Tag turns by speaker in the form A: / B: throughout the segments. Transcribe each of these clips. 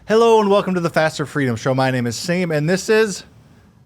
A: Hello and welcome to the FasterFreedom Show. My name is Sam, and this is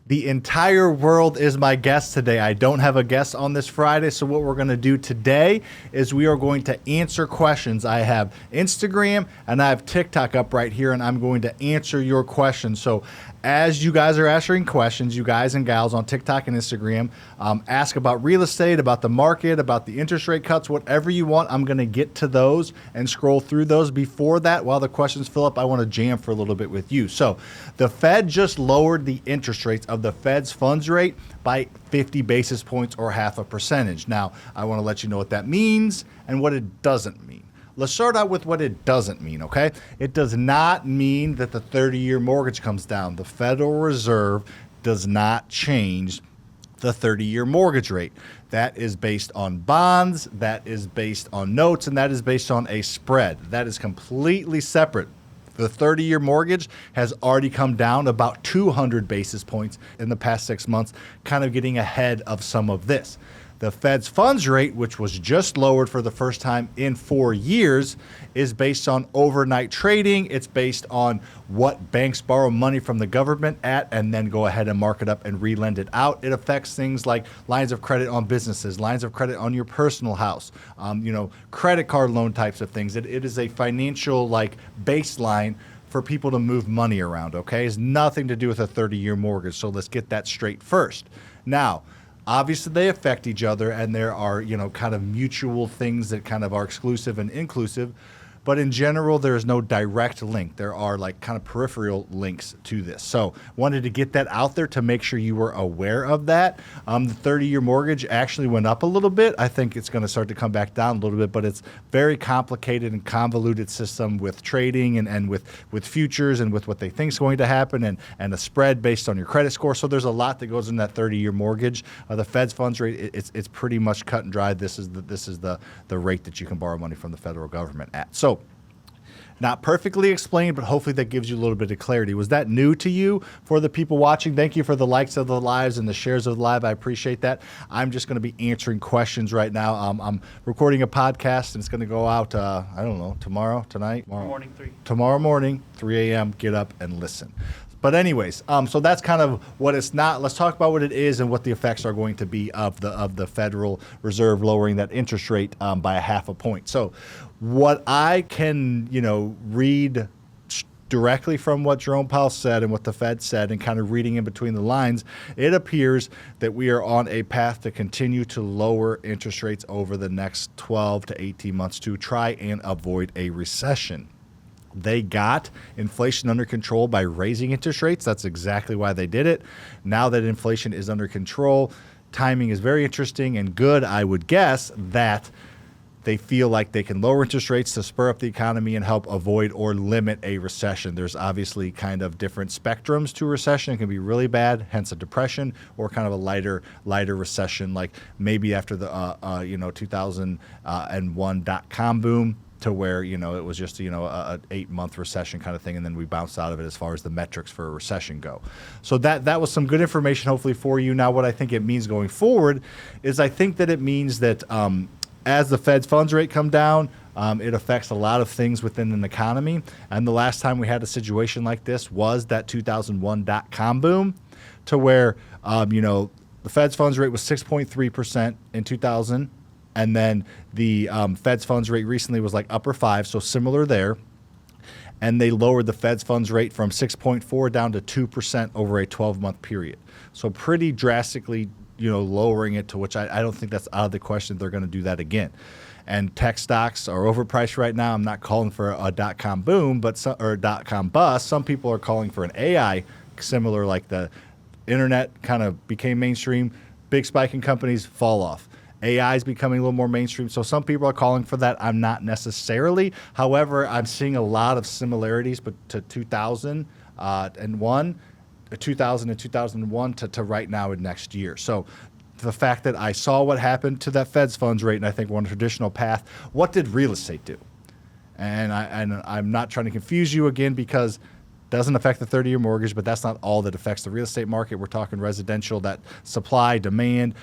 A: The Entire World is my guest today. I don't have a guest on this Friday, so what we're going to do today is we are going to answer questions. I have Instagram and I have TikTok up right here, and I'm going to answer your questions. So as you guys are answering questions, you guys and gals on TikTok and Instagram, ask about real estate, about the market, about the interest rate cuts, whatever you want. I'm going to get to those and scroll through those. Before that, while the questions fill up, I want to jam for a little bit with you. So the Fed just lowered the interest rates of the Fed's funds rate by 50 basis points or half a percentage. Now, I want to let you know what that means and what it doesn't mean. Let's start out with what it doesn't mean, okay? It does not mean that the 30-year mortgage comes down. The Federal Reserve does not change the 30-year mortgage rate. That is based on bonds, that is based on notes, and that is based on a spread. That is completely separate. The 30-year mortgage has already come down about 200 basis points in the past 6 months, kind of getting ahead of some of this. The Fed's funds rate, which was just lowered for the first time in 4 years, is based on overnight trading. It's based on what banks borrow money from the government at and then go ahead and mark it up and re-lend it out. It affects things like lines of credit on businesses, lines of credit on your personal house, credit card loan types of things. It is a financial baseline for people to move money around, okay? It's nothing to do with a 30-year mortgage, so let's get that straight first. Now, obviously, they affect each other, and there are, kind of mutual things that kind of are exclusive and inclusive. But in general, there is no direct link. There are kind of peripheral links to this. So wanted to get that out there to make sure you were aware of that. The 30-year mortgage actually went up a little bit. I think it's going to start to come back down a little bit, but it's very complicated and convoluted system with trading and with futures and with what they think is going to happen and a spread based on your credit score. So there's a lot that goes in that 30-year mortgage. The Fed's funds rate, it's pretty much cut and dry. This is the rate that you can borrow money from the federal government at. So not perfectly explained, but hopefully that gives you a little bit of clarity. Was that new to you? For the people watching, thank you for the likes of the lives and the shares of the live. I appreciate that. I'm just going to be answering questions right now. I'm recording a podcast, and it's going to go out, tomorrow, tonight? Tomorrow morning, 3 a.m., get up and listen. But anyways, so that's kind of what it's not. Let's talk about what it is and what the effects are going to be of the Federal Reserve lowering that interest rate by a half a point. So what I can, read directly from what Jerome Powell said and what the Fed said and kind of reading in between the lines, it appears that we are on a path to continue to lower interest rates over the next 12 to 18 months to try and avoid a recession. They got inflation under control by raising interest rates. That's exactly why they did it. Now that inflation is under control, timing is very interesting and good. I would guess that they feel like they can lower interest rates to spur up the economy and help avoid or limit a recession. There's obviously kind of different spectrums to a recession. It can be really bad, hence a depression, or kind of a lighter recession, like maybe after the 2001 dot-com boom, to where, it was just, a 8-month recession kind of thing, and then we bounced out of it as far as the metrics for a recession go. So that was some good information, hopefully, for you. Now, what I think it means going forward is I think that it means that as the Fed's funds rate come down, it affects a lot of things within an economy. And the last time we had a situation like this was that 2001 dot-com boom, to where, the Fed's funds rate was 6.3% in 2000. And then the Fed's funds rate recently was upper 5, so similar there. And they lowered the Fed's funds rate from 6.4 down to 2% over a 12-month period. So pretty drastically, lowering it to which I don't think that's out of the question. They're going to do that again. And tech stocks are overpriced right now. I'm not calling for a dot-com boom, or a dot-com bust. Some people are calling for an AI, similar like the internet kind of became mainstream. Big spike in companies, fall off. AI is becoming a little more mainstream, so some people are calling for that. I'm not necessarily. However, I'm seeing a lot of similarities to 2000 and 2001 to right now and next year. So the fact that I saw what happened to that Fed's funds rate, and I think we're on a traditional path, what did real estate do? And I'm not trying to confuse you again, because doesn't affect the 30-year mortgage, but that's not all that affects the real estate market. We're talking residential, that supply, demand,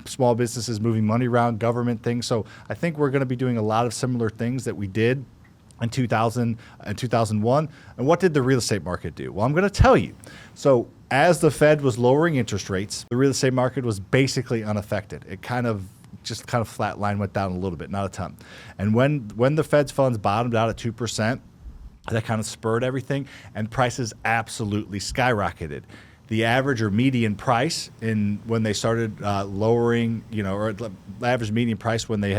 A: small businesses moving money around, government things. So I think we're going to be doing a lot of similar things that we did in 2000 and 2001. And what did the real estate market do? Well, I'm going to tell you. So as the Fed was lowering interest rates, the real estate market was basically unaffected. It kind of flatline, went down a little bit, not a ton. And when the Fed's funds bottomed out at 2%, that kind of spurred everything, and prices absolutely skyrocketed. The average or median price when they started lowering, or the average median price when they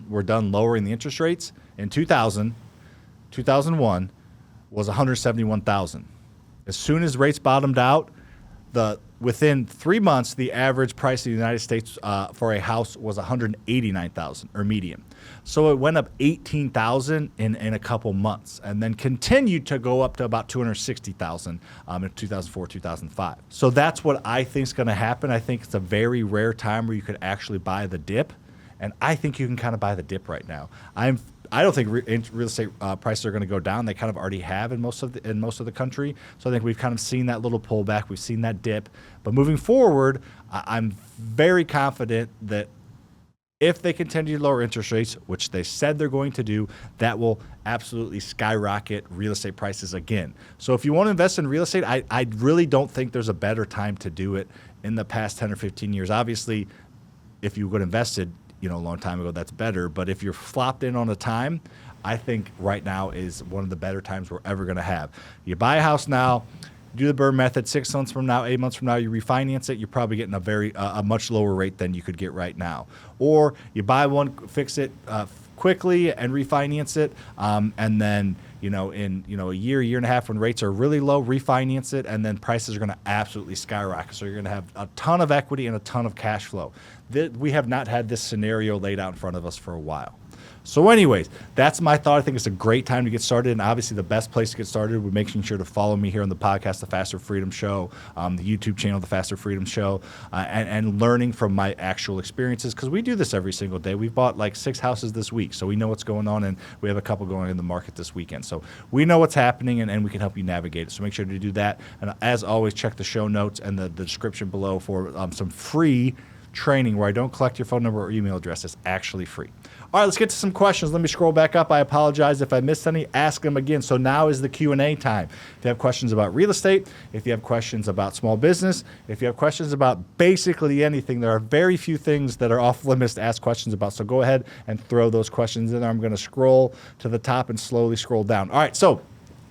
A: were done lowering the interest rates in 2001 was $171,000. As soon as rates bottomed out, within 3 months, the average price in the United States for a house was $189,000 or median. So it went up $18,000 in a couple months, and then continued to go up to about $260,000 in 2004, 2005. So that's what I think is going to happen. I think it's a very rare time where you could actually buy the dip, and I think you can kind of buy the dip right now. I don't think real estate prices are going to go down. They kind of already have in most of the country. So I think we've kind of seen that little pullback. We've seen that dip. But moving forward, I'm very confident that if they continue to lower interest rates, which they said they're going to do, that will absolutely skyrocket real estate prices again. So if you want to invest in real estate, I really don't think there's a better time to do it in the past 10 or 15 years. Obviously, if you would have invested a long time ago, that's better. But if you're flopped in on a time, I think right now is one of the better times we're ever going to have. You buy a house now, do the burn method. 6 months from now, 8 months from now, you refinance it. You're probably getting a much lower rate than you could get right now. Or you buy one, fix it quickly, and refinance it, and then in a year and a half when rates are really low, refinance it, and then prices are going to absolutely skyrocket. So you're going to have a ton of equity and a ton of cash flow. We have not had this scenario laid out in front of us for a while. So anyways, that's my thought. I think it's a great time to get started, and obviously the best place to get started would making sure to follow me here on the podcast, The Faster Freedom Show, the YouTube channel, The Faster Freedom Show, and learning from my actual experiences, because we do this every single day. We've bought like 6 houses this week, so we know what's going on, and we have a couple going in the market this weekend. So we know what's happening, and we can help you navigate it. So make sure to do that. And as always, check the show notes and the description below for some free training where I don't collect your phone number or email address. It's actually free. All right, let's get to some questions. Let me scroll back up. I apologize if I missed any. Ask them again. So now is the Q&A time. If you have questions about real estate, if you have questions about small business, if you have questions about basically anything, there are very few things that are off limits to ask questions about. So go ahead and throw those questions in there. I'm going to scroll to the top and slowly scroll down. All right, so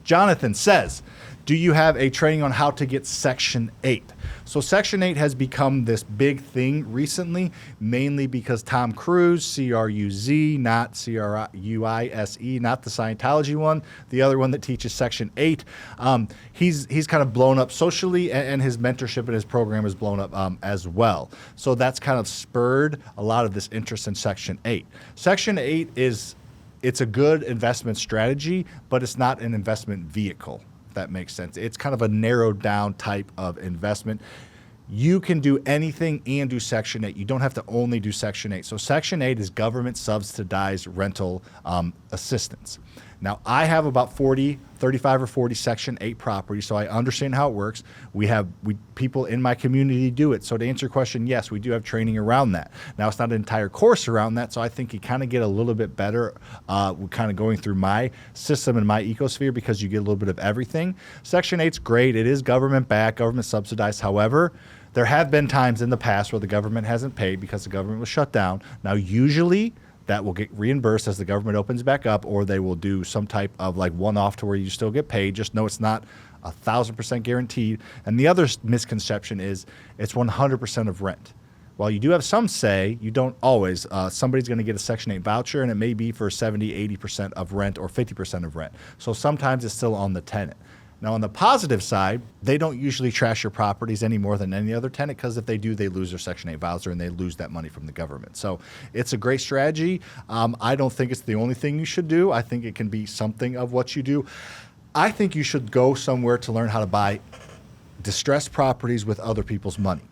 A: Jonathan says, do you have a training on how to get Section 8? So Section 8 has become this big thing recently, mainly because Tom Cruise, C-R-U-Z, not C-R-U-I-S-E, not the Scientology one, the other one that teaches Section 8. He's kind of blown up socially, and his mentorship and his program has blown up as well. So that's kind of spurred a lot of this interest in Section 8. Section 8 it's a good investment strategy, but it's not an investment vehicle. That makes sense. It's kind of a narrowed down type of investment. You can do anything and do Section 8. You don't have to only do Section 8. So Section 8 is government subsidized rental assistance. Now, I have about 35 or 40 Section 8 properties, so I understand how it works. People in my community do it. So to answer your question, yes, we do have training around that. Now, it's not an entire course around that, so I think you kind of get a little bit better kind of going through my system and my ecosphere, because you get a little bit of everything. Section 8's great. It is government-backed, government subsidized. However, there have been times in the past where the government hasn't paid because the government was shut down. Now, usually that will get reimbursed as the government opens back up, or they will do some type of like one-off to where you still get paid. Just know it's not 1,000% guaranteed. And the other misconception is it's 100% of rent. While you do have some say, you don't always. Somebody's going to get a Section 8 voucher, and it may be for 70, 80% of rent or 50% of rent. So sometimes it's still on the tenant. Now, on the positive side, they don't usually trash your properties any more than any other tenant, because if they do, they lose their Section 8 voucher and they lose that money from the government. So it's a great strategy. I don't think it's the only thing you should do. I think it can be something of what you do. I think you should go somewhere to learn how to buy distressed properties with other people's money.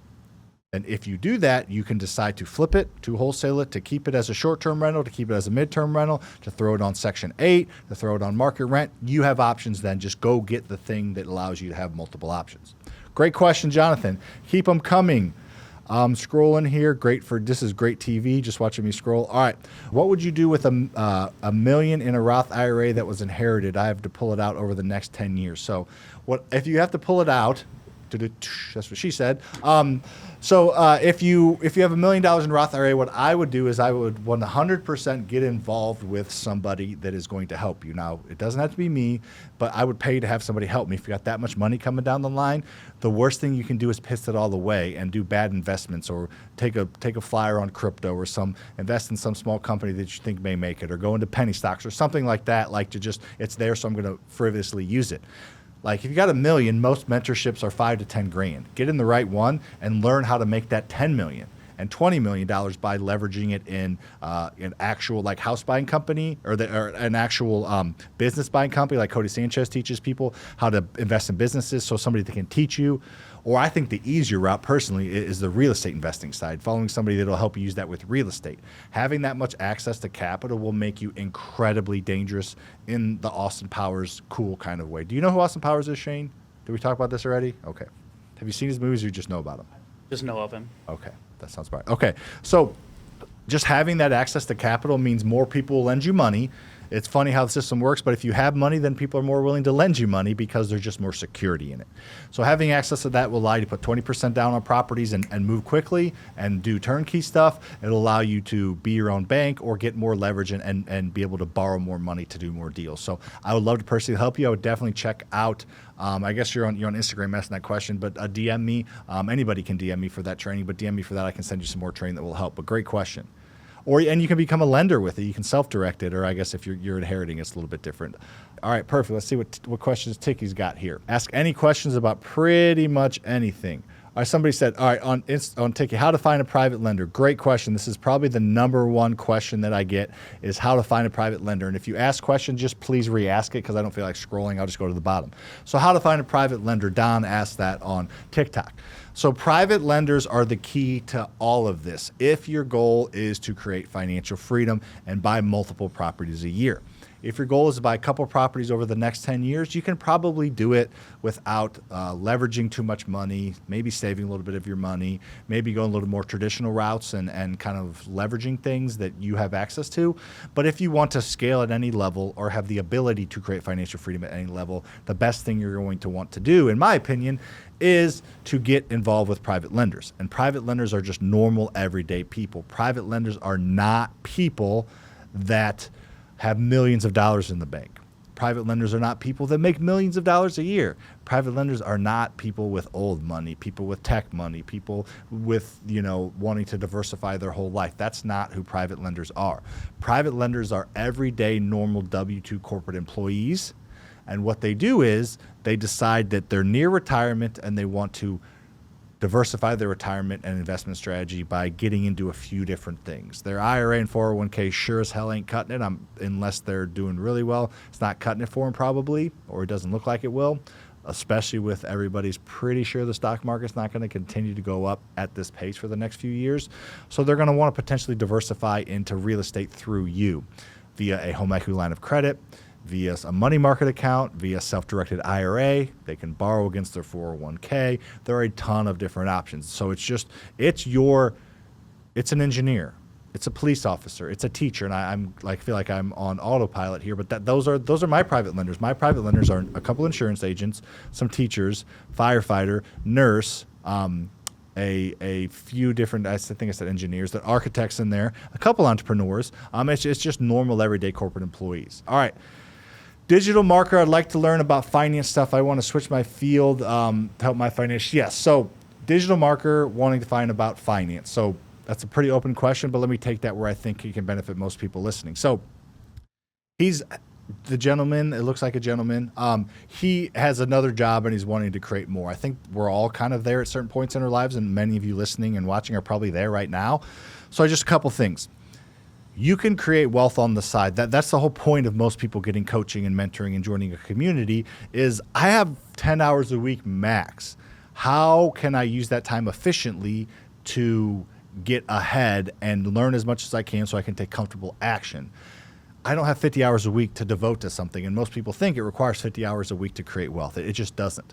A: And if you do that, you can decide to flip it, to wholesale it, to keep it as a short-term rental, to keep it as a midterm rental, to throw it on Section 8, to throw it on market rent. You have options then. Just go get the thing that allows you to have multiple options. Great question, Jonathan. Keep them coming. Scrolling here, this is great TV, just watching me scroll. All right, what would you do with a million in a Roth IRA that was inherited? I have to pull it out over the next 10 years. So what if you have to pull it out? That's what she said. If you have $1 million in Roth IRA, what I would do is I would 100% get involved with somebody that is going to help you. Now, it doesn't have to be me, but I would pay to have somebody help me. If you got that much money coming down the line, the worst thing you can do is piss it all away and do bad investments, or take a flyer on crypto, or invest in some small company that you think may make it, or go into penny stocks or something like that. It's there, so I'm going to frivolously use it. Like if you got $1 million, most mentorships are $5 to $10 grand. Get in the right one and learn how to make that $10 million and $20 million by leveraging it in an actual like house buying company, or an actual business buying company. Like Cody Sanchez teaches people how to invest in businesses, so somebody that can teach you. Or I think the easier route personally is the real estate investing side, following somebody that will help you use that with real estate. Having that much access to capital will make you incredibly dangerous in the Austin Powers cool kind of way. Do you know who Austin Powers is, Shane? Did we talk about this already? Okay. Have you seen his movies, or you just know about him?
B: Just know of him.
A: Okay, that sounds right. Okay, so just having that access to capital means more people will lend you money. It's funny how the system works, but if you have money, then people are more willing to lend you money because there's just more security in it. So having access to that will allow you to put 20% down on properties and move quickly and do turnkey stuff. It'll allow you to be your own bank or get more leverage and be able to borrow more money to do more deals. So I would love to personally help you. I would definitely check out, I guess you're on Instagram asking that question, but DM me. Anybody can DM me for that training, but DM me for that. I can send you some more training that will help. But great question. And you can become a lender with it. You can self-direct it, or I guess if you're inheriting, it's a little bit different. All right, perfect. Let's see what questions Ticky's got here. Ask any questions about pretty much anything. All right, somebody said, all right, on Ticky, how to find a private lender. Great question. This is probably the number one question that I get, is how to find a private lender. And if you ask questions, just please re-ask it, because I don't feel like scrolling. I'll just go to the bottom. So how to find a private lender. Don asked that on TikTok. So private lenders are the key to all of this if your goal is to create financial freedom and buy multiple properties a year. If your goal is to buy a couple properties over the next 10 years, you can probably do it without leveraging too much money, maybe saving a little bit of your money, maybe going a little more traditional routes and kind of leveraging things that you have access to. But if you want to scale at any level or have the ability to create financial freedom at any level, the best thing you're going to want to do, in my opinion, is to get involved with private lenders. And private lenders are just normal, everyday people. Private lenders are not people that have millions of dollars in the bank. Private lenders are not people that make millions of dollars a year. Private lenders are not people with old money, people with tech money, people with, wanting to diversify their whole life. That's not who private lenders are. Private lenders are everyday, normal W-2 corporate employees. And what they do is they decide that they're near retirement and they want to diversify their retirement and investment strategy by getting into a few different things. Their IRA and 401k sure as hell ain't cutting it unless they're doing really well. It's not cutting it for them probably, or it doesn't look like it will, especially with everybody's pretty sure the stock market's not going to continue to go up at this pace for the next few years. So they're going to want to potentially diversify into real estate through you via a home equity line of credit, via a money market account, via self-directed IRA. They can borrow against their 401k. There are a ton of different options. So it's an engineer, it's a police officer, it's a teacher, and I feel like I'm on autopilot here. But those are my private lenders. My private lenders are a couple insurance agents, some teachers, firefighter, nurse, a few different, I think I said engineers, the architects in there, a couple entrepreneurs. It's just normal everyday corporate employees. All right. Digital marketer, I'd like to learn about finance stuff. I want to switch my field to help my finance. Yes, so digital marketer wanting to find about finance. So that's a pretty open question, but let me take that where I think he can benefit most people listening. So he's the gentleman, it looks like a gentleman. He has another job and he's wanting to create more. I think we're all kind of there at certain points in our lives, and many of you listening and watching are probably there right now. So just a couple things. You can create wealth on the side. That's the whole point of most people getting coaching and mentoring and joining a community is I have 10 hours a week max. How can I use that time efficiently to get ahead and learn as much as I can so I can take comfortable action? I don't have 50 hours a week to devote to something, and most people think it requires 50 hours a week to create wealth. It just doesn't.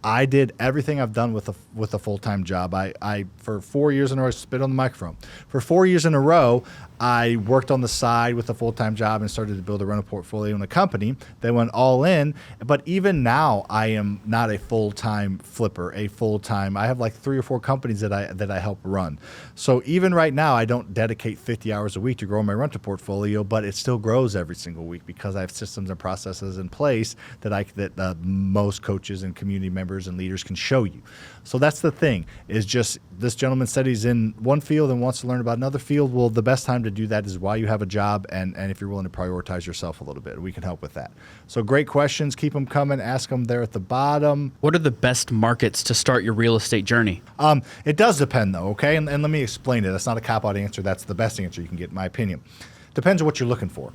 A: I did everything I've done with a full-time job. I for 4 years in a row, spit on the microphone. For 4 years in a row, I worked on the side with a full-time job and started to build a rental portfolio in a company that went all in. But even now, I am not a full-time flipper, I have like 3 or 4 companies that I help run. So even right now, I don't dedicate 50 hours a week to grow my rental portfolio, but it still grows every single week because I have systems and processes in place that most coaches and community members and leaders can show you. So that's the thing, is just this gentleman said he's in one field and wants to learn about another field. Well, the best time to do that is while you have a job and if you're willing to prioritize yourself a little bit. We can help with that. So great questions. Keep them coming. Ask them there at the bottom.
B: What are the best markets to start your real estate journey?
A: It does depend, though, okay? And let me explain it. That's not a cop-out answer. That's the best answer you can get, in my opinion. Depends on what you're looking for.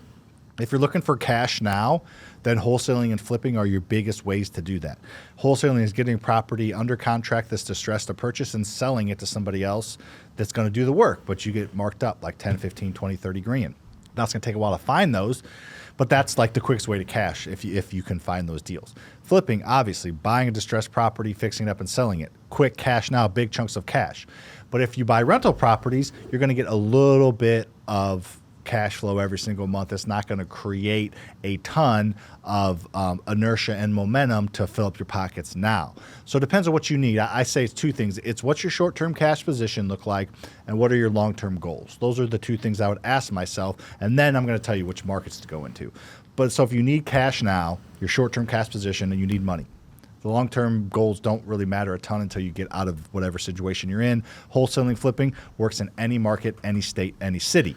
A: If you're looking for cash now, then wholesaling and flipping are your biggest ways to do that. Wholesaling is getting property under contract that's distressed to purchase and selling it to somebody else that's going to do the work, but you get marked up like 10, 15, 20, 30 grand. Now, it's going to take a while to find those, but that's like the quickest way to cash if you can find those deals. Flipping, obviously, buying a distressed property, fixing it up and selling it. Quick cash now, big chunks of cash. But if you buy rental properties, you're going to get a little bit of cash flow every single month. It's not going to create a ton of inertia and momentum to fill up your pockets now. So it depends on what you need. I say it's 2 things. It's what's your short-term cash position look like, and what are your long-term goals? Those are the 2 things I would ask myself, and then I'm going to tell you which markets to go into. But so if you need cash now, your short-term cash position, and you need money. The long-term goals don't really matter a ton until you get out of whatever situation you're in. Wholesaling, flipping works in any market, any state, any city.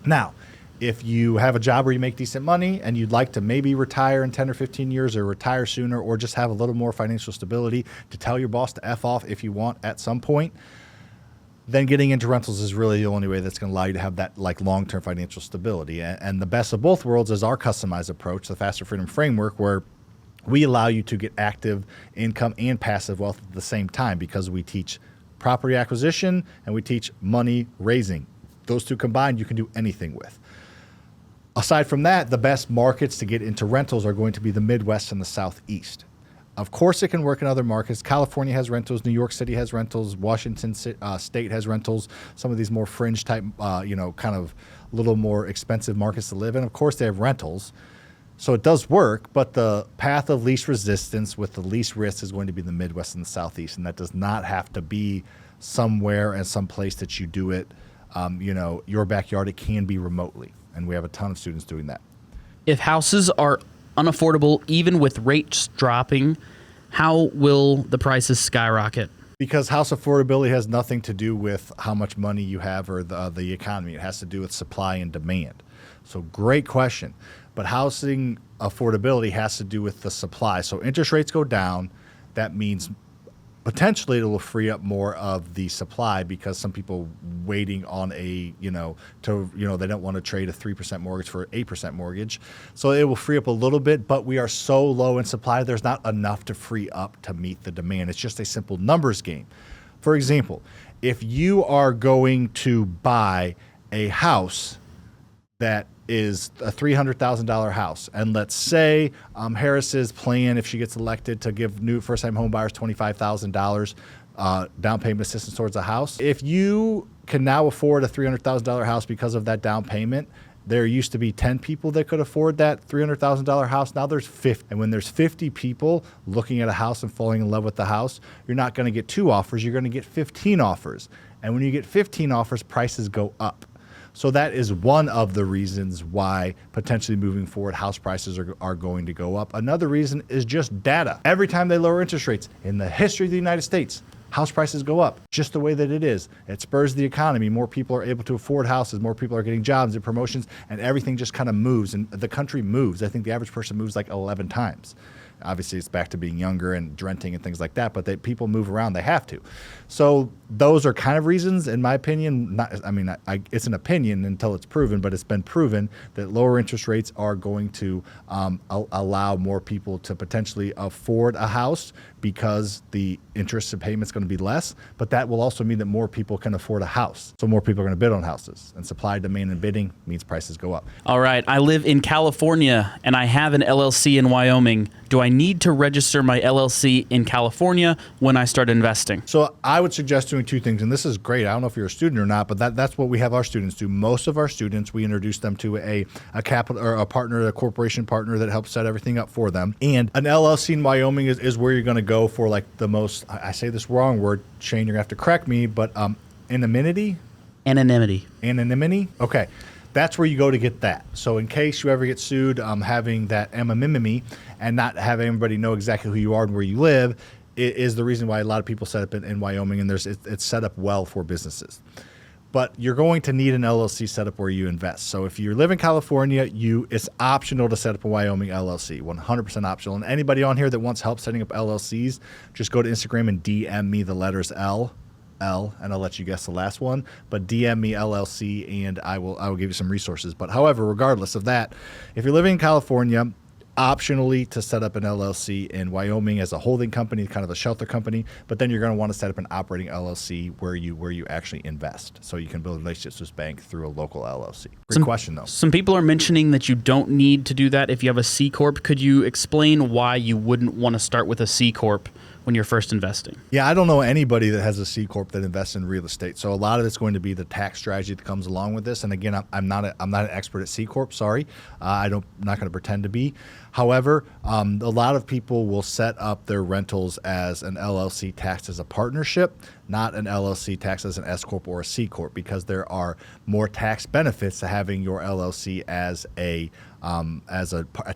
A: Now, if you have a job where you make decent money and you'd like to maybe retire in 10 or 15 years or retire sooner or just have a little more financial stability to tell your boss to F off if you want at some point, then getting into rentals is really the only way that's going to allow you to have that like long-term financial stability. And the best of both worlds is our customized approach, the FasterFreedom framework, where we allow you to get active income and passive wealth at the same time because we teach property acquisition and we teach money raising. Those 2 combined, you can do anything with. Aside from that, the best markets to get into rentals are going to be the Midwest and the Southeast. Of course, it can work in other markets. California has rentals. New York City has rentals. Washington State has rentals. Some of these more fringe type, kind of a little more expensive markets to live in. Of course, they have rentals. So it does work, but the path of least resistance with the least risk is going to be the Midwest and the Southeast. And that does not have to be somewhere and some place that you do it, your backyard. It can be remotely. And we have a ton of students doing that.
B: If houses are unaffordable, even with rates dropping, how will the prices skyrocket?
A: Because house affordability has nothing to do with how much money you have or the economy. It has to do with supply and demand. So great question. But housing affordability has to do with the supply. So interest rates go down. That means potentially it will free up more of the supply because some people waiting on they don't want to trade a 3% mortgage for an 8% mortgage. So it will free up a little bit, but we are so low in supply, there's not enough to free up to meet the demand. It's just a simple numbers game. For example, if you are going to buy a house that is a $300,000 house. And let's say Harris's plan, if she gets elected, to give new first-time home buyers $25,000 down payment assistance towards a house. If you can now afford a $300,000 house because of that down payment, there used to be 10 people that could afford that $300,000 house. Now there's 50. And when there's 50 people looking at a house and falling in love with the house, you're not going to get 2 offers. You're going to get 15 offers. And when you get 15 offers, prices go up. So that is one of the reasons why potentially moving forward, house prices are going to go up. Another reason is just data. Every time they lower interest rates in the history of the United States, house prices go up just the way that it is. It spurs the economy. More people are able to afford houses. More people are getting jobs and promotions, and everything just kind of moves. And the country moves. I think the average person moves like 11 times. Obviously, it's back to being younger and renting and things like that, but people move around. They have to. So those are kind of reasons, in my opinion. It's an opinion until it's proven, but it's been proven that lower interest rates are going to allow more people to potentially afford a house because the interest and payment is going to be less, but that will also mean that more people can afford a house. So more people are going to bid on houses, and supply, demand, and bidding means prices go up.
B: All right. I live in California, and I have an LLC in Wyoming. Do I I need to register my LLC in California when I start investing?
A: So I would suggest doing two things, and this is great. I don't know if you're a student or not, but that's what we have our students do. Most of our students, we introduce them to a capital or a partner, a corporation partner that helps set everything up for them. And an LLC in Wyoming is where you're going to go for like the most, I say this wrong word, Shane, you're going to have to correct me, but anonymity? Anonymity? Okay. That's where you go to get that. So in case you ever get sued, having that anonymity and not have everybody know exactly who you are and where you live is the reason why a lot of people set up in Wyoming, and it's set up well for businesses. But you're going to need an LLC set up where you invest. So if you live in California, it's optional to set up a Wyoming LLC, 100% optional. And anybody on here that wants help setting up LLCs, just go to Instagram and DM me the letters L, and I'll let you guess the last one. But DM me LLC, and I will give you some resources. But however, regardless of that, if you're living in California, optionally to set up an LLC in Wyoming as a holding company, kind of a shelter company, but then you're going to want to set up an operating LLC where you actually invest, so you can build relationships with bank through a local LLC. Great question, though.
B: Some people are mentioning that you don't need to do that if you have a C Corp. Could you explain why you wouldn't want to start with a C Corp when you're first investing?
A: Yeah, I don't know anybody that has a C Corp that invests in real estate. So a lot of it's going to be the tax strategy that comes along with this. And again, I'm not an expert at C Corp. Sorry, I'm not going to pretend to be. However, a lot of people will set up their rentals as an LLC taxed as a partnership, not an LLC taxed as an S Corp or a C Corp, because there are more tax benefits to having your LLC as a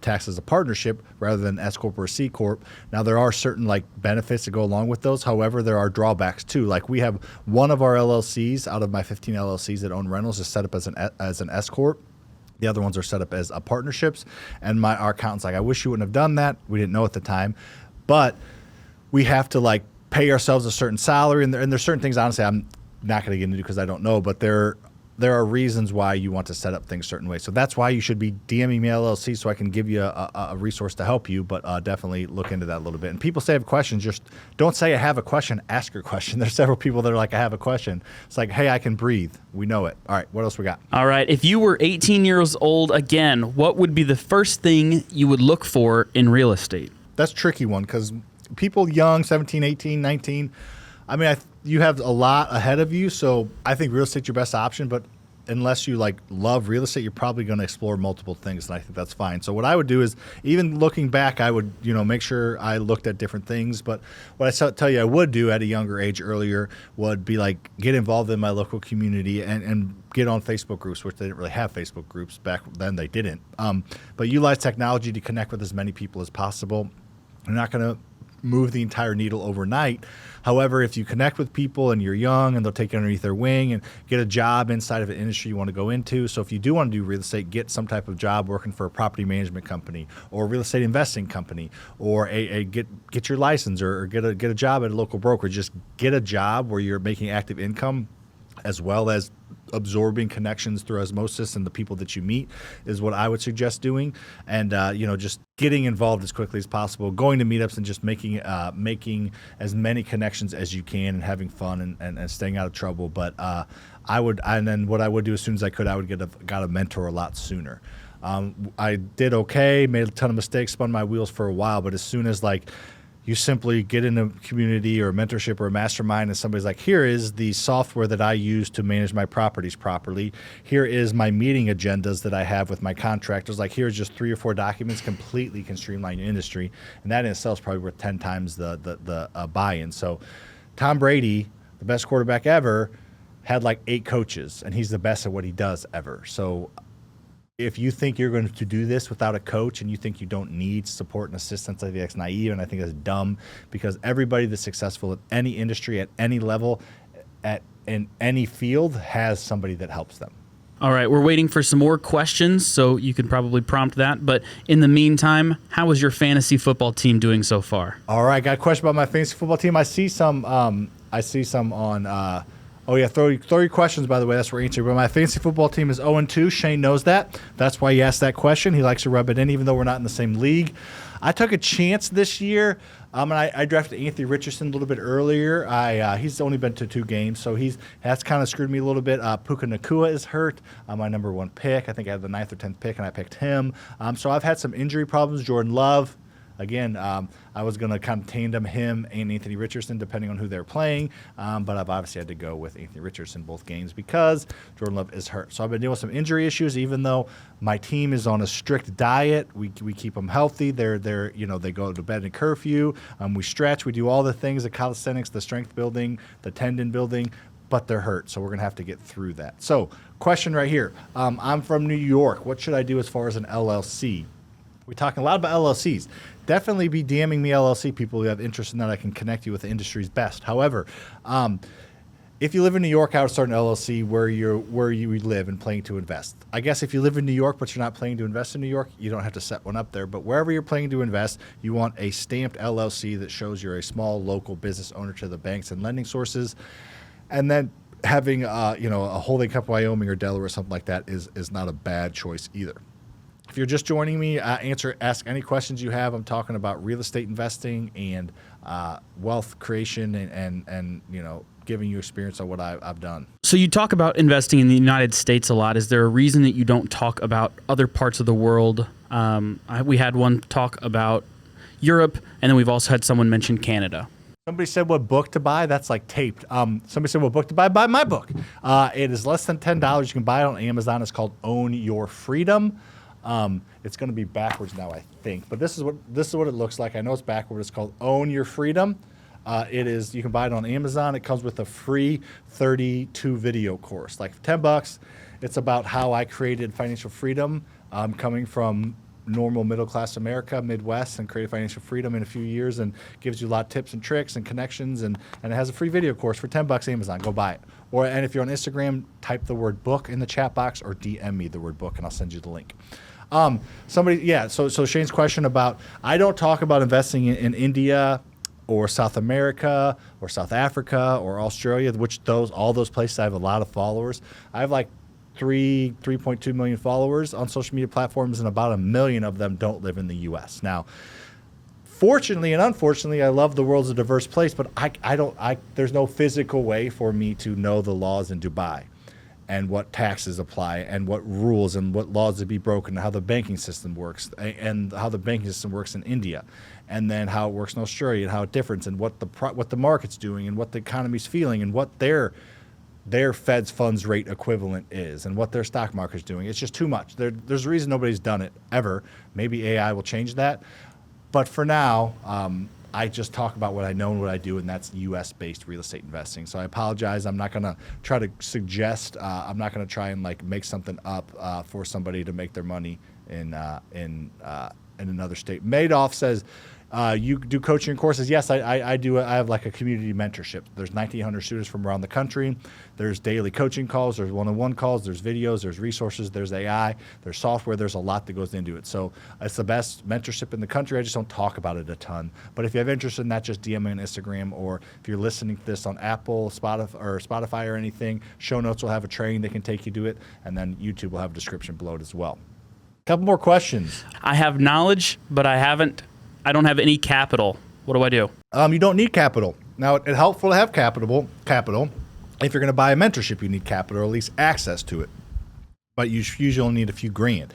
A: tax as a partnership rather than S Corp or C Corp. Now, there are certain like benefits that go along with those. However, there are drawbacks too. Like we have one of our LLCs out of my 15 LLCs that own rentals is set up as an S Corp. The other ones are set up as partnerships. And our accountant's like, I wish you wouldn't have done that. We didn't know at the time. But we have to like pay ourselves a certain salary. And there's certain things, honestly, I'm not going to get into because I don't know. But there are reasons why you want to set up things certain ways. So that's why you should be DMing me LLC so I can give you a resource to help you, but definitely look into that a little bit. And people say I have questions, just don't say I have a question, ask your question. There's several people that are like, I have a question. It's like, hey, I can breathe. We know it. All right, what else we got?
B: All right, if you were 18 years old again, what would be the first thing you would look for in real estate?
A: That's a tricky one because people young, 17, 18, 19, I mean, you have a lot ahead of you, so I think real estate's your best option, but unless you like love real estate, you're probably going to explore multiple things, and I think that's fine. So what I would do is, even looking back, I would make sure I looked at different things, but what I tell you I would do at a younger age earlier would be like get involved in my local community and get on Facebook groups, which they didn't really have Facebook groups back then. They didn't, but utilize technology to connect with as many people as possible. You're not going to move the entire needle overnight. However, if you connect with people and you're young and they'll take you underneath their wing and get a job inside of an industry you want to go into. So if you do want to do real estate, get some type of job working for a property management company or a real estate investing company, or get your license or get a job at a local broker. Just get a job where you're making active income, as well as absorbing connections through osmosis and the people that you meet is what I would suggest doing. And just getting involved as quickly as possible, going to meetups and just making as many connections as you can and having fun and staying out of trouble. But then what I would do as soon as I could, I would got a mentor a lot sooner. I did okay, made a ton of mistakes, spun my wheels for a while, but as soon as you simply get in a community or a mentorship or a mastermind and somebody's like, here is the software that I use to manage my properties properly. Here is my meeting agendas that I have with my contractors. Like, here's just 3 or 4 documents, completely can streamline your industry. And that in itself is probably worth 10 times the buy-in. So Tom Brady, the best quarterback ever, had 8 coaches, and he's the best at what he does ever. So if you think you're going to do this without a coach and you think you don't need support and assistance, I think that's naive, and I think that's dumb, because everybody that's successful at any industry, at any level, in any field, has somebody that helps them.
B: All right, we're waiting for some more questions, so you can probably prompt that. But in the meantime, how is your fantasy football team doing so far?
A: All right, got a question about my fantasy football team. I see some on oh, yeah, throw your questions, by the way. That's where answer. But my fantasy football team is 0-2. Shane knows that. That's why he asked that question. He likes to rub it in, even though we're not in the same league. I took a chance this year, and I drafted Anthony Richardson a little bit earlier. He's only been to 2 games, so that's kind of screwed me a little bit. Puka Nacua is hurt, my number 1 pick. I think I had the 9th or 10th pick, and I picked him. So I've had some injury problems. Jordan Love, Again, I was going to kind of tandem him and Anthony Richardson depending on who they're playing, but I've obviously had to go with Anthony Richardson both games because Jordan Love is hurt. So I've been dealing with some injury issues. Even though my team is on a strict diet, we keep them healthy. They go to bed in curfew. We stretch. We do all the things, the calisthenics, the strength building, the tendon building, but they're hurt. So we're going to have to get through that. So question right here. I'm from New York. What should I do as far as an LLC? We're talking a lot about LLCs. Definitely be DMing me LLC people who have interest in that. I can connect you with the industry's best. However, if you live in New York, I would start an LLC where you live and planning to invest. I guess if you live in New York but you're not planning to invest in New York, you don't have to set one up there. But wherever you're planning to invest, you want a stamped LLC that shows you're a small local business owner to the banks and lending sources. And then having a holding company in Wyoming or Delaware or something like that is not a bad choice either. If you're just joining me, ask any questions you have. I'm talking about real estate investing and wealth creation and giving you experience on what I've done.
B: So you talk about investing in the United States a lot. Is there a reason that you don't talk about other parts of the world? We had one talk about Europe, and then we've also had someone mention Canada.
A: Somebody said what book to buy. That's like taped. Somebody said what book to buy. Buy my book. It is less than $10. You can buy it on Amazon. It's called Own Your Freedom. It's going to be backwards now, I think. But this is what it looks like. I know it's backward. It's called Own Your Freedom. It is. You can buy it on Amazon. It comes with a free 32 video course, like $10. It's about how I created financial freedom, coming from normal middle-class America, Midwest, and created financial freedom in a few years, and gives you a lot of tips and tricks and connections, and it has a free video course for $10 Amazon. Go buy it. And if you're on Instagram, type the word book in the chat box or DM me the word book, and I'll send you the link. So Shane's question about, I don't talk about investing in India or South America or South Africa or Australia, all those places I have a lot of followers. I have like 3.2 million followers on social media platforms, and about 1 million of them don't live in the U.S. Now, fortunately and unfortunately, I love the world's a diverse place, but there's no physical way for me to know the laws in Dubai and what taxes apply and what rules and what laws to be broken, and how the banking system works, and how the banking system works in India, and then how it works in Australia, and how it differs, and what the market's doing, and what the economy's feeling, and what their Fed's funds rate equivalent is, and what their stock market's doing. It's just too much. There's a reason nobody's done it ever. Maybe AI will change that. But for now, I just talk about what I know and what I do, and that's U.S.-based real estate investing. So I apologize. I'm not going to try to suggest. I'm not going to try and make something up for somebody to make their money in another state. Madoff says, you do coaching courses? Yes, I do. I have like a community mentorship. There's 1,900 students from around the country. There's daily coaching calls. There's one-on-one calls. There's videos. There's resources. There's AI. There's software. There's a lot that goes into it. So it's the best mentorship in the country. I just don't talk about it a ton. But if you have interest in that, just DM me on Instagram, or if you're listening to this on Apple, Spotify or anything, show notes will have a training that can take you to it, and then YouTube will have a description below it as well. Couple more questions.
B: I have knowledge, but I don't have any capital. What do I do?
A: You don't need capital. Now, it's helpful to have capital. If you're going to buy a mentorship, you need capital, or at least access to it. But you usually only need a few grand.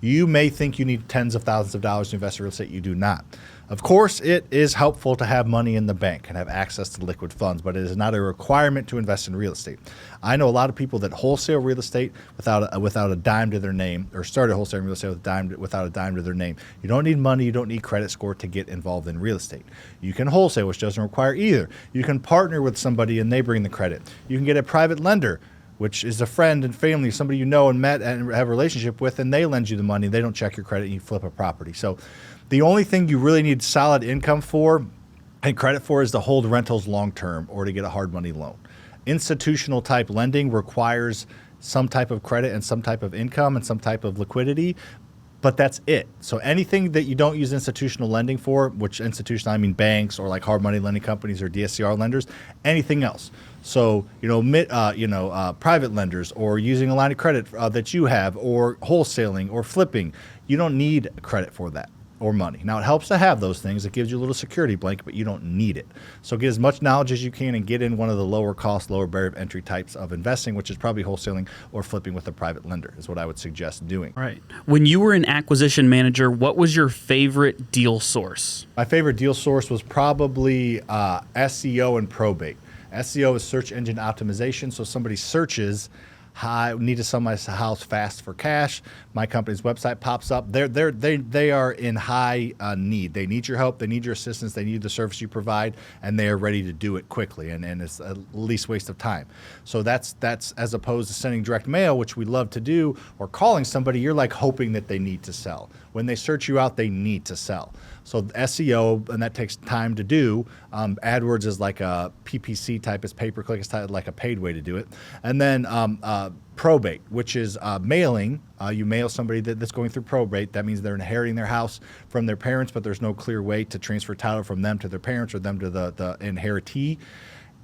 A: You may think you need tens of thousands of dollars to invest in real estate. You do not. Of course, it is helpful to have money in the bank and have access to liquid funds, but it is not a requirement to invest in real estate. I know a lot of people that wholesale real estate without a dime to their name, or started wholesaling real estate without a dime to their name. You don't need money. You don't need credit score to get involved in real estate. You can wholesale, which doesn't require either. You can partner with somebody and they bring the credit. You can get a private lender, which is a friend and family, somebody you know and met and have a relationship with, and they lend you the money. They don't check your credit, and you flip a property. So the only thing you really need solid income for and credit for is to hold rentals long term or to get a hard money loan. Institutional type lending requires some type of credit and some type of income and some type of liquidity, but that's it. So anything that you don't use institutional lending for, which institutional, I mean banks or like hard money lending companies or DSCR lenders, anything else. So, private lenders, or using a line of credit that you have, or wholesaling or flipping, you don't need credit for that. or money. Now, it helps to have those things. It gives you a little security blanket, but you don't need it. So get as much knowledge as you can and get in one of the lower cost, lower barrier of entry types of investing, which is probably wholesaling or flipping with a private lender is what I would suggest doing.
B: Right. When you were an acquisition manager, what was your favorite deal source?
A: My favorite deal source was probably SEO and probate. SEO is search engine optimization. So somebody searches, I need to sell my house fast for cash. My company's website pops up. They are in high need. They need your help. They need your assistance. They need the service you provide, and they are ready to do it quickly. And it's a least waste of time. So that's as opposed to sending direct mail, which we love to do, or calling somebody. You're like hoping that they need to sell. When they search you out, they need to sell. So SEO, and that takes time to do. AdWords is like a PPC type, it's pay-per-click, it's like a paid way to do it. And then probate, which is mailing. You mail somebody that's going through probate. That means they're inheriting their house from their parents, but there's no clear way to transfer title from them to their parents or them to the inheritee.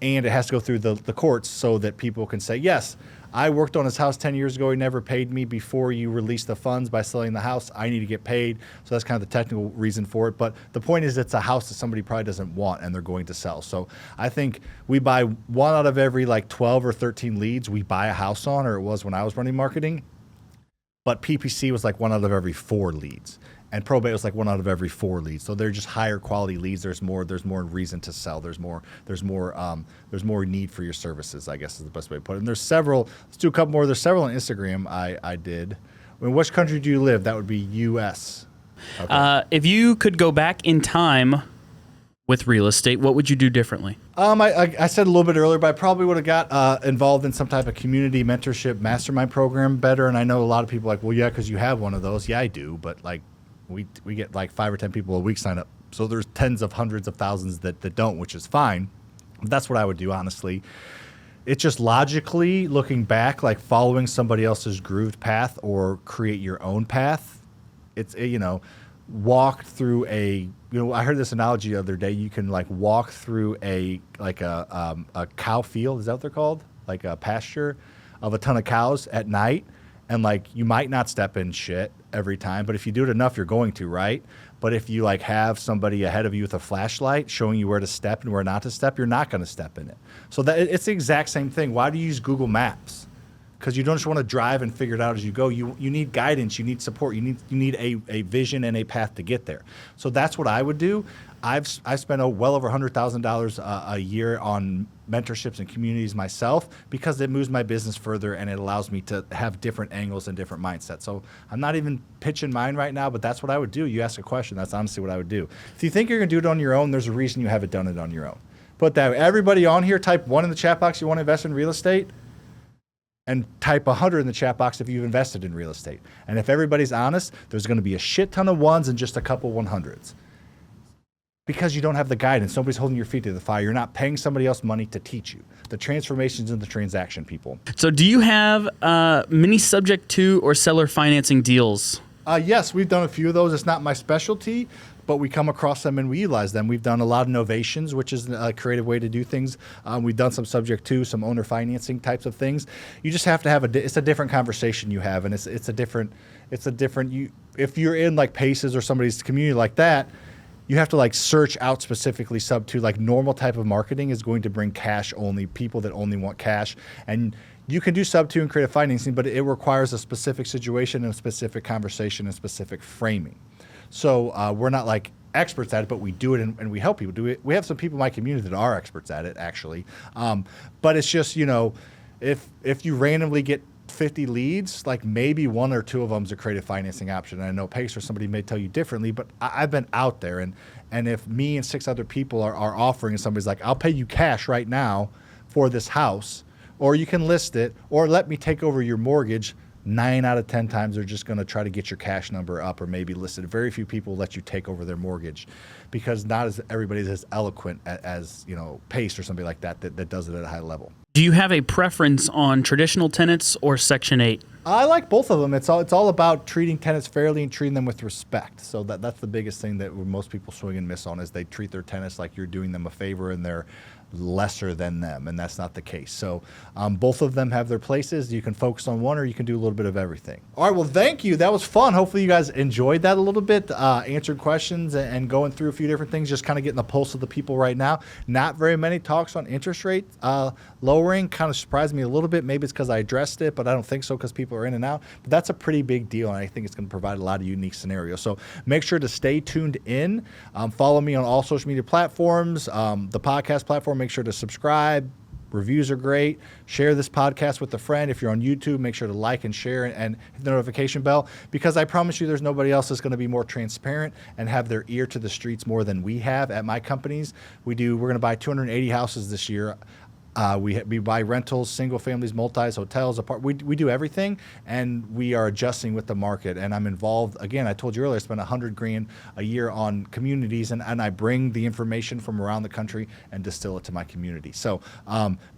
A: And it has to go through the courts so that people can say, yes, I worked on his house 10 years ago. He never paid me before you released the funds by selling the house. I need to get paid. So that's kind of the technical reason for it. But the point is it's a house that somebody probably doesn't want and they're going to sell. So I think we buy 1 out of every like 12 or 13 leads we buy a house on, or it was when I was running marketing. But PPC was like 1 out of every 4 leads. And probate was like 1 out of every 4 leads. So they're just higher quality leads. There's more reason to sell. There's more need for your services, I guess is the best way to put it. And there's several, let's do a couple more. There's several on Instagram I did. In which country do you live? That would be US. Okay.
B: If you could go back in time with real estate, what would you do differently?
A: I said a little bit earlier, but I probably would have got involved in some type of community mentorship mastermind program better. And I know a lot of people are like, well, yeah, because you have one of those. Yeah, I do. But like, we get like 5 or 10 people a week sign up. So there's tens of hundreds of thousands that don't, which is fine. But that's what I would do, honestly. It's just logically looking back, like following somebody else's grooved path or create your own path. It's, walk through I heard this analogy the other day. You can like walk through a cow field. Is that what they're called? Like a pasture of a ton of cows at night. And like, you might not step in shit every time, but if you do it enough, you're going to, right? But if you like have somebody ahead of you with a flashlight showing you where to step and where not to step, you're not going to step in it. So that it's the exact same thing. Why do you use Google Maps? Because you don't just want to drive and figure it out as you go. You need guidance. You need support. You need a vision and a path to get there. So that's what I would do. I've spent well over $100,000 a year on mentorships and communities myself because it moves my business further and it allows me to have different angles and different mindsets. So I'm not even pitching mine right now, but that's what I would do. You ask a question. That's honestly what I would do. If you think you're going to do it on your own, there's a reason you haven't done it on your own. Put that. Everybody on here, type 1 in the chat box you want to invest in real estate. And type 100 in the chat box if you've invested in real estate. And if everybody's honest, there's going to be a shit ton of 1s and just a couple 100s. Because you don't have the guidance. Nobody's holding your feet to the fire. You're not paying somebody else money to teach you. The transformation's in the transaction, people.
B: So do you have many subject to or seller financing deals?
A: Yes, we've done a few of those. It's not my specialty, but we come across them and we utilize them. We've done a lot of novations, which is a creative way to do things. We've done some subject to, some owner financing types of things. You just have to have it's a different conversation you have, and it's a different. If you're in like Paces or somebody's community like that, you have to like search out specifically sub to. Like normal type of marketing is going to bring cash only, people that only want cash. And you can do sub to and creative financing, but it requires a specific situation and a specific conversation and specific framing. So we're not like experts at it, but we do it and we help people do it. We have some people in my community that are experts at it, actually. But it's just, if you randomly get 50 leads, like maybe 1 or 2 of them is a creative financing option. And I know Pace or somebody may tell you differently, but I've been out there. And if me and 6 other people are offering and somebody's like, I'll pay you cash right now for this house, or you can list it, or let me take over your mortgage, 9 out of 10 times they're just going to try to get your cash number up or maybe list it. Very few people let you take over their mortgage because not as everybody's as eloquent as Pace or somebody like that does it at a high level.
B: Do you have a preference on traditional tenants or Section 8?
A: I like both of them. It's all about treating tenants fairly and treating them with respect. So that's the biggest thing that most people swing and miss on is they treat their tenants like you're doing them a favor and lesser than them, and that's not the case. So both of them have their places. You can focus on one, or you can do a little bit of everything. All right, well, thank you. That was fun. Hopefully you guys enjoyed that a little bit, answered questions and going through a few different things, just kind of getting the pulse of the people right now. Not very many talks on interest rate lowering. Kind of surprised me a little bit. Maybe it's because I addressed it, but I don't think so, because people are in and out. But that's a pretty big deal, and I think it's going to provide a lot of unique scenarios. So make sure to stay tuned in. Follow me on all social media platforms, the podcast platform. Make sure to subscribe. Reviews are great. Share this podcast with a friend. If you're on YouTube, make sure to like and share and hit the notification bell, because I promise you there's nobody else that's going to be more transparent and have their ear to the streets more than we have at my companies. We're going to buy 280 houses this year. We buy rentals, single families, multis, hotels, we do everything, and we are adjusting with the market. And I'm involved. Again, I told you earlier, I spend $100,000 a year on communities, and I bring the information from around the country and distill it to my community. So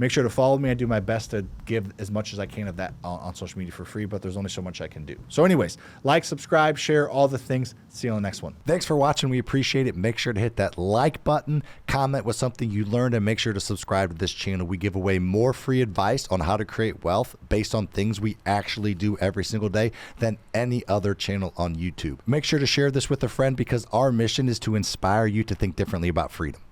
A: make sure to follow me. I do my best to give as much as I can of that on social media for free, but there's only so much I can do. So anyways, like, subscribe, share, all the things. See you on the next one. Thanks for watching. We appreciate it. Make sure to hit that like button, comment with something you learned, and make sure to subscribe to this channel. We give away more free advice on how to create wealth based on things we actually do every single day than any other channel on YouTube. Make sure to share this with a friend, because our mission is to inspire you to think differently about freedom.